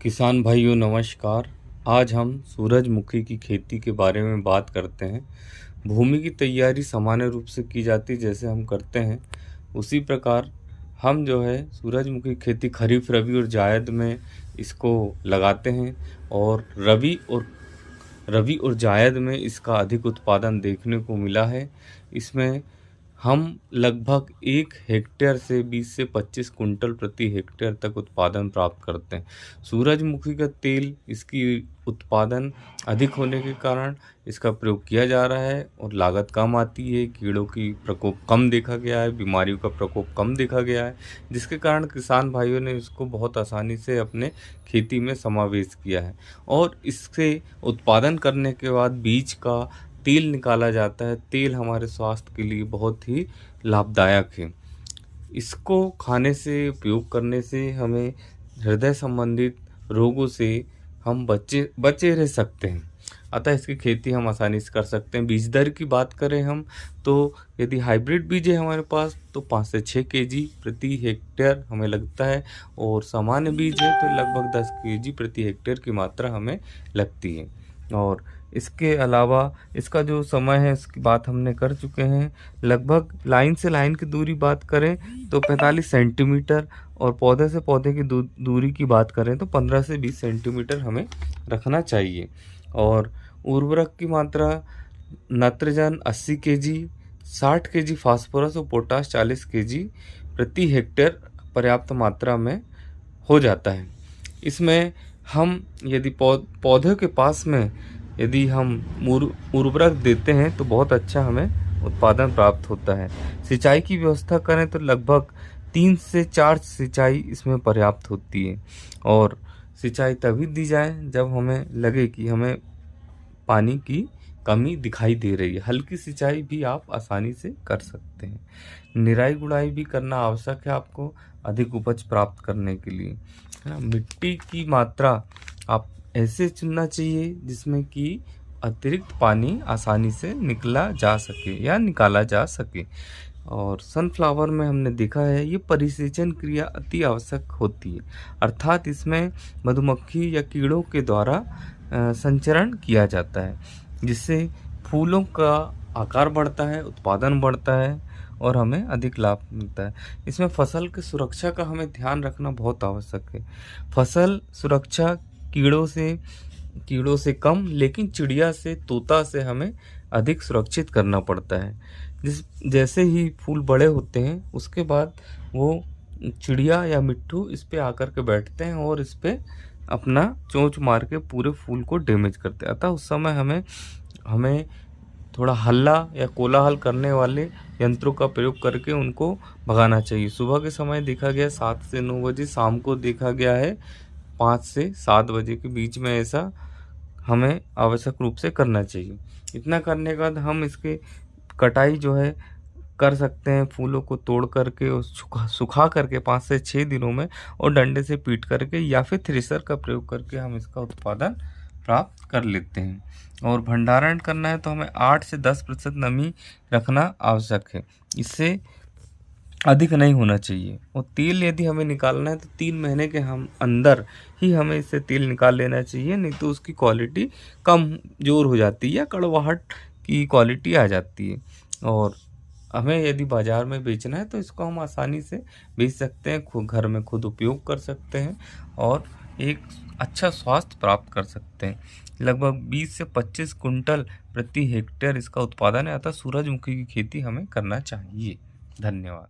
किसान भाइयों नमस्कार। आज हम सूरजमुखी की खेती के बारे में बात करते हैं। भूमि की तैयारी सामान्य रूप से की जाती जैसे हम करते हैं उसी प्रकार हम जो है सूरजमुखी की खेती खरीफ, रबी और जायद में इसको लगाते हैं। और रबी और जायद में इसका अधिक उत्पादन देखने को मिला है। इसमें हम लगभग 1 हेक्टेयर से 20 से 25 कुंटल प्रति हेक्टेयर तक उत्पादन प्राप्त करते हैं। सूरजमुखी का तेल इसकी उत्पादन अधिक होने के कारण इसका प्रयोग किया जा रहा है और लागत कम आती है। कीड़ों की प्रकोप कम देखा गया है, बीमारियों का प्रकोप कम देखा गया है, जिसके कारण किसान भाइयों ने इसको बहुत आसानी से अपने खेती में समावेश किया है। और इससे उत्पादन करने के बाद बीज का तेल निकाला जाता है। तेल हमारे स्वास्थ्य के लिए बहुत ही लाभदायक है। इसको खाने से, उपयोग करने से हमें हृदय संबंधित रोगों से हम बचे रह सकते हैं। अतः इसकी खेती हम आसानी से कर सकते हैं। बीज दर की बात करें हम तो यदि हाइब्रिड बीज है हमारे पास तो 5 से 6 केजी प्रति हेक्टेयर हमें लगता है, और सामान्य बीज है तो लगभग 10 केजी प्रति हेक्टेयर की मात्रा हमें लगती है। और इसके अलावा इसका जो समय है इसकी बात हमने कर चुके हैं। लगभग लाइन से लाइन की दूरी बात करें तो 45 सेंटीमीटर, और पौधे से पौधे की दूरी की बात करें तो 15 से 20 सेंटीमीटर हमें रखना चाहिए। और उर्वरक की मात्रा नाइट्रोजन 80 केजी, 60 केजी फास्फोरस और पोटाश 40 केजी प्रति हेक्टेयर पर्याप्त मात्रा में हो जाता है। इसमें हम यदि पौधे के पास में यदि हम उर्वरक देते हैं तो बहुत अच्छा हमें उत्पादन प्राप्त होता है। सिंचाई की व्यवस्था करें तो लगभग 3 से 4 सिंचाई इसमें पर्याप्त होती है। और सिंचाई तभी दी जाए जब हमें लगे कि हमें पानी की कमी दिखाई दे रही है। हल्की सिंचाई भी आप आसानी से कर सकते हैं। निराई गुड़ाई भी करना आवश्यक है आपको अधिक उपज प्राप्त करने के लिए, है ना। मिट्टी की मात्रा आप ऐसे चुनना चाहिए जिसमें कि अतिरिक्त पानी आसानी से निकाला जा सके। और सनफ्लावर में हमने देखा है ये परिसेचन क्रिया अति आवश्यक होती है, अर्थात इसमें मधुमक्खी या कीड़ों के द्वारा संचरण किया जाता है, जिससे फूलों का आकार बढ़ता है, उत्पादन बढ़ता है और हमें अधिक लाभ मिलता है। इसमें फसल की सुरक्षा का हमें ध्यान रखना बहुत आवश्यक है। फसल सुरक्षा कीड़ों से कम, लेकिन चिड़िया से, तोता से हमें अधिक सुरक्षित करना पड़ता है। जैसे ही फूल बड़े होते हैं उसके बाद वो चिड़िया या मिट्ठू इस पे आकर के बैठते हैं और इस पे अपना चोंच मार के पूरे फूल को डैमेज करते हैं। अतः उस समय हमें थोड़ा हल्ला या कोलाहल करने वाले यंत्रों का प्रयोग करके उनको भगाना चाहिए। सुबह के समय देखा गया 7 से 9 बजे, शाम को देखा गया है 5 से 7 बजे के बीच में ऐसा हमें आवश्यक रूप से करना चाहिए। इतना करने के बाद हम इसके कटाई जो है कर सकते हैं, फूलों को तोड़ करके और सुखा करके 5 से 6 दिनों में, और डंडे से पीट करके या फिर थ्रेशर का प्रयोग करके हम इसका उत्पादन प्राप्त कर लेते हैं। और भंडारण करना है तो हमें 8 से 10% नमी रखना आवश्यक है, इससे अधिक नहीं होना चाहिए। और तेल यदि हमें निकालना है तो 3 महीने के अंदर ही हमें इससे तेल निकाल लेना चाहिए, नहीं तो उसकी क्वालिटी कमजोर हो जाती है या कड़वाहट की क्वालिटी आ जाती है। और हमें यदि बाज़ार में बेचना है तो इसको हम आसानी से बेच सकते हैं, घर में खुद उपयोग कर सकते हैं और एक अच्छा स्वास्थ्य प्राप्त कर सकते हैं। लगभग 20 से 25 कुंटल प्रति हेक्टेयर इसका उत्पादन है। अतः सूरजमुखी की खेती हमें करना चाहिए। धन्यवाद।